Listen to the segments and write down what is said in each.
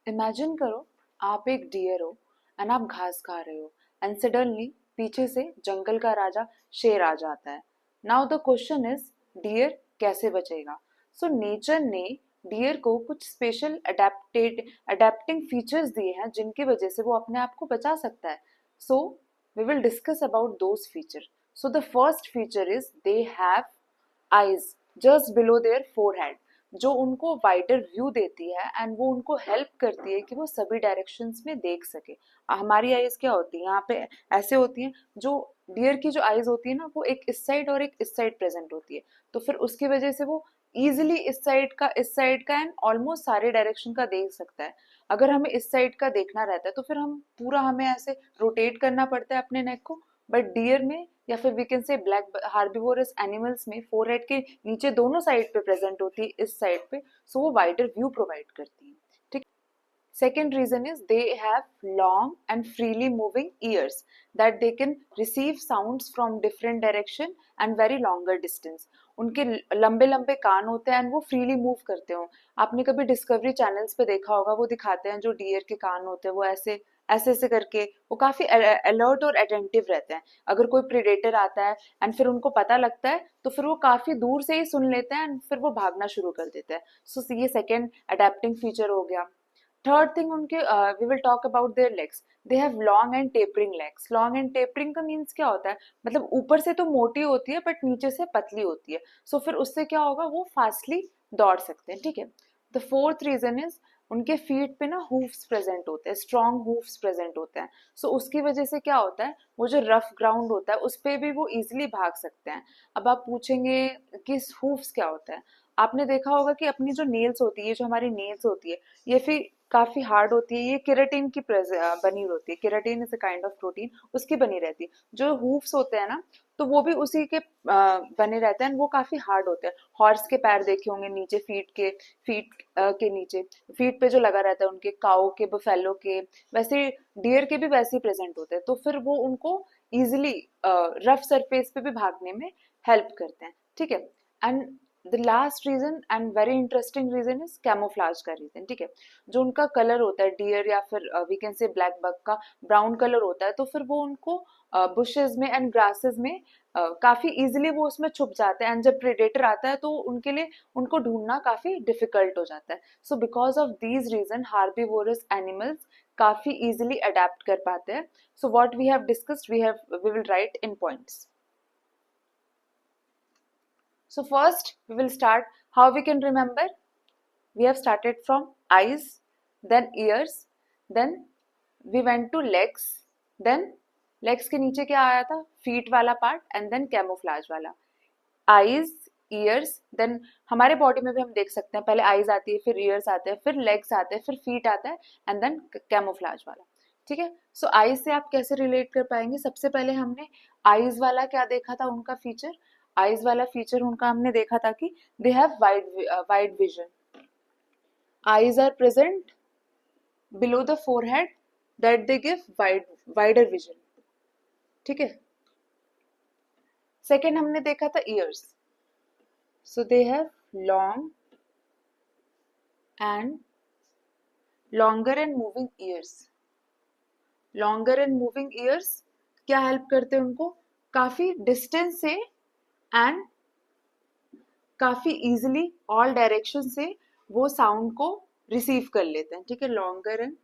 Imagine करो आप एक डियर हो एंड आप घास खा रहे हो एंड सडनली पीछे से जंगल का राजा शेर आ जाता है। Now the question is deer कैसे बचेगा। सो नेचर ने डियर को कुछ स्पेशल अडेप्टिंग फीचर्स दिए हैं जिनकी वजह से वो अपने आप को बचा सकता है। So we will discuss about those feature. So the first feature is they have eyes just below their forehead, जो उनको वाइडर व्यू देती है एंड वो उनको हेल्प करती है कि वो सभी डायरेक्शंस में देख सके। हमारी आईज क्या होती है यहाँ पे ऐसे होती हैं, जो डियर की जो आईज होती है ना वो एक इस साइड और एक इस साइड प्रेजेंट होती है, तो फिर उसकी वजह से वो इजिली इस साइड का एंड ऑलमोस्ट सारे डायरेक्शन का देख सकता है। अगर हमें इस साइड का देखना रहता है तो फिर हम पूरा हमें ऐसे रोटेट करना पड़ता है अपने नेक को। बट डियर में या फिर we can say black herbivorous animals में फोरहेड के नीचे दोनों साइड पे प्रेजेंट होती है इस साइड पे, सो वो वाइडर व्यू प्रोवाइड करती है। ठीक। Second reason is they have long and freely moving ears that they can receive sounds from different direction and very longer distance. उनके लंबे लंबे कान होते हैं एंड वो फ्रीली मूव करते हो। आपने कभी डिस्कवरी चैनल्स पे देखा होगा, वो दिखाते हैं जो डियर के कान होते हैं वो ऐसे ऐसे ऐसे करके वो काफी अलर्ट और अटेंटिव रहते हैं। अगर कोई प्रेडेटर आता है एंड फिर उनको पता लगता है तो फिर वो काफी दूर से ही सुन लेते हैं एंड फिर वो भागना शुरू कर देते हैं। सो ये सेकेंड अडेप्टिंग फीचर हो गया। थर्ड थिंग उनके we will talk about their legs. They have long and tapering legs. Long and tapering का मीन्स क्या होता है, मतलब ऊपर से तो मोटी होती है बट नीचे से पतली होती है। सो फिर उससे क्या होगा, वो फास्टली दौड़ सकते हैं। ठीक है। द फोर्थ रीजन इज उनके फीट पे ना हूफ्स प्रेजेंट होते हैं, स्ट्रॉन्ग हूफ्स प्रेजेंट होते हैं। सो उसकी वजह से क्या होता है, वो जो रफ ग्राउंड होता है उस पर भी वो इजिली भाग सकते हैं। अब आप पूछेंगे कि हूफ्स क्या होता है। आपने देखा होगा कि अपनी जो नेल्स होती है, जो हमारी नेल्स होती है, ये फिर काफी हार्ड होती है। ये केराटिन की बनी होती है। Keratin is a kind of protein, उसकी बनी रहती है। जो हूफ्स होते हैं ना, तो वो भी उसी के बने रहते हैं। वो काफी हार्ड होते हैं। हॉर्स के पैर देखे होंगे नीचे, फीट के नीचे, फीट पे जो लगा रहता है उनके, काऊ के, बफेलो के, वैसे डियर के भी वैसे ही प्रेजेंट होते हैं। तो फिर वो उनको इजिली रफ सरफेस पे भी भागने में हेल्प करते हैं। ठीक है। And the last reason and very interesting reason is camouflage का रीजन। ठीक है। जो उनका कलर होता है डियर या फिर we can say blackbuck का ब्राउन कलर होता है, तो फिर वो उनको बुशेस में एंड ग्रासेस में काफी इजिली वो उसमें छुप जाते हैं एंड जब प्रेडेटर आता है तो उनके लिए उनको ढूंढना काफी डिफिकल्ट हो जाता है। So because of these reason herbivorous animals काफी इजिली अडेप्ट कर पाते हैं। So what we have discussed we will write in points. So first we will start how we can remember. We have started from eyes, then ears, then we went to legs, then legs के नीचे क्या आया था, feet वाला part and then camouflage वाला। eyes, ears, then हमारे body में भी हम देख सकते हैं, पहले eyes आती है, फिर ears आते हैं, फिर legs आते हैं, फिर feet आता है and then camouflage वाला। ठीक है। सो eyes से आप कैसे रिलेट कर पाएंगे, सबसे पहले हमने eyes वाला क्या देखा था, उनका फीचर, आईज वाला फीचर उनका हमने देखा था कि they have wide vision. Eyes are present below the forehead that they give wider vision. ठीक है। सेकेंड हमने देखा था ears. So they have long and longer and moving ears. Longer and moving ears क्या हेल्प करते हैं उनको, काफी डिस्टेंस से एंड काफी इजिली ऑल डायरेक्शन से वो साउंड को रिसीव कर लेते हैं। ठीक है। Longer and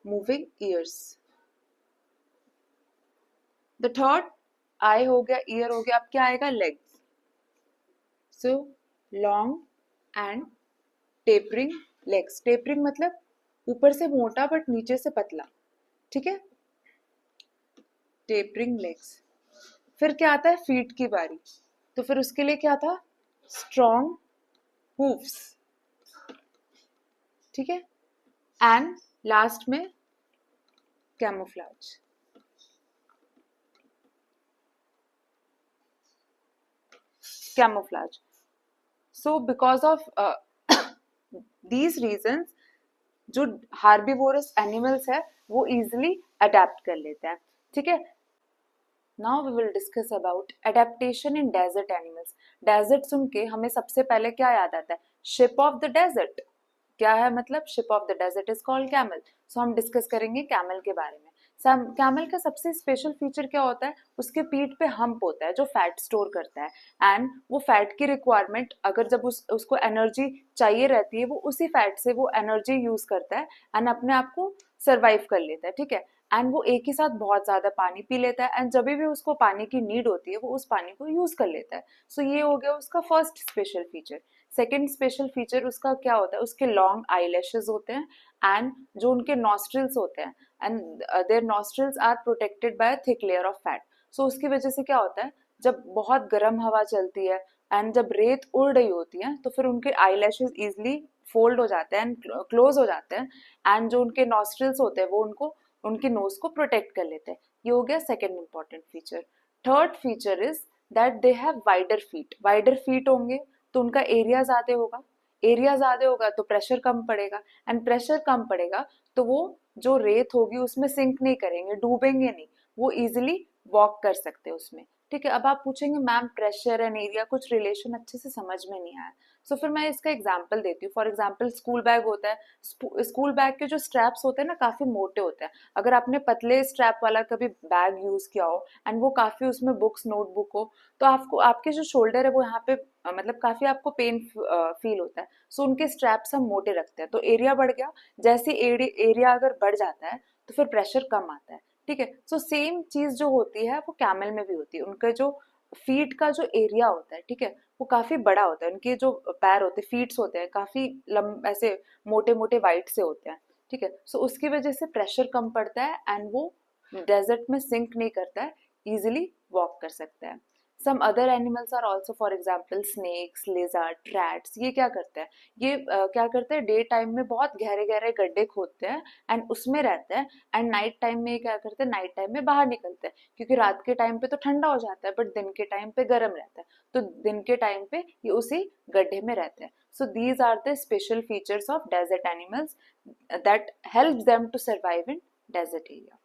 moving ears. The third, eye हो गया, ईयर हो गया, अब क्या आएगा, legs. So long and tapering legs. Tapering मतलब ऊपर से मोटा बट नीचे से पतला। ठीक है। Tapering legs. फिर क्या आता है, फीट की बारी, तो फिर उसके लिए क्या था, स्ट्रॉन्ग हूफ्स। ठीक है। एंड लास्ट में camouflage. Camouflage. So because of these reasons जो हार्बीवोरस एनिमल्स है वो इजिली अडेप्ट कर लेते हैं। ठीक है। Now we will discuss about adaptation in desert animals. Desert सुन के हमें सबसे पहले क्या याद आता है, शिप ऑफ द डेजर्ट। क्या है मतलब, ship of the desert is called camel. सो हम डिस्कस करेंगे कैमल के बारे में। कैमल का सबसे स्पेशल फीचर क्या होता है, उसके पीठ पे हम्प होता है जो फैट स्टोर करता है, एंड वो फैट की रिक्वायरमेंट अगर जब उसको एनर्जी चाहिए रहती है, वो उसी फैट से वो एनर्जी यूज करता है एंड अपने आप को सर्वाइव कर लेता है, ठीक है। एंड वो एक ही साथ बहुत ज्यादा पानी पी लेता है, एंड जब भी उसको पानी की नीड होती है वो उस पानी को यूज कर लेता है। सो ये हो गया उसका first special feature. Second special feature उसका क्या होता है, उसके लॉन्ग आई लैशेज होते हैं, एंड जो उनके नॉस्ट्रिल्स होते हैं, and their nostrils are protected by thick layer of fat. So उसकी वजह से क्या होता है, जब बहुत गर्म हवा चलती है एंड जब रेत उड़ रही होती है, तो फिर उनके आई लैशेज इजिली फोल्ड हो जाते हैं एंड क्लोज हो जाते हैं, एंड जो उनके नॉस्ट्रिल्स होते हैं वो उनको उनकी नोज को प्रोटेक्ट कर लेते हैं। ये हो गया second important feature. Third feature is that they have wider feet. Wider feet होंगे तो उनका एरिया ज्यादा होगा, एरिया ज्यादा होगा तो प्रेशर कम पड़ेगा, एंड प्रेशर कम पड़ेगा तो वो जो रेत होगी उसमें सिंक नहीं करेंगे, डूबेंगे नहीं, वो इजिली वॉक कर सकते हैं उसमें, ठीक है। अब आप पूछेंगे मैम प्रेशर एंड एरिया कुछ रिलेशन अच्छे से समझ में नहीं आया। सो फिर मैं इसका एग्जाम्पल देती हूँ। फॉर एग्जाम्पल स्कूल बैग होता है, स्कूल बैग के जो स्ट्रैप्स होते हैं ना काफी मोटे होते हैं। अगर आपने पतले स्ट्रैप वाला कभी बैग यूज किया हो एंड वो काफी उसमें बुक्स नोटबुक हो, तो आपको आपके जो शोल्डर है वो यहाँ पे मतलब काफी आपको पेन फील होता है। सो उनके स्ट्रैप्स हम मोटे रखते हैं तो एरिया बढ़ गया। जैसे एरिया अगर बढ़ जाता है तो फिर प्रेशर कम आता है, ठीक है। सो सेम चीज जो होती है वो कैमल में भी होती है। उनका जो फीट का जो एरिया होता है, ठीक है, वो काफी बड़ा होता है। उनके जो पैर होते हैं, फीट्स होते हैं, काफी ऐसे मोटे मोटे वाइट से होते हैं, ठीक है। सो उसकी वजह से प्रेशर कम पड़ता है एंड वो डेजर्ट में सिंक नहीं करता है, इजिली वॉक कर सकता है। Some other animals are also, for example snakes, lizard, rats, ये क्या करते हैं, ये क्या करते हैं, डे टाइम में बहुत गहरे गहरे गड्ढे खोदते हैं एंड उसमें रहते हैं, एंड नाइट टाइम में ये क्या करते हैं, नाइट टाइम में बाहर निकलते हैं, क्योंकि रात के टाइम पे तो ठंडा हो जाता है बट दिन के टाइम पे गर्म रहता है, तो दिन के टाइम पे ये उसी गड्ढे में रहते हैं। So these are the special features of desert animals that helps them to survive in desert area.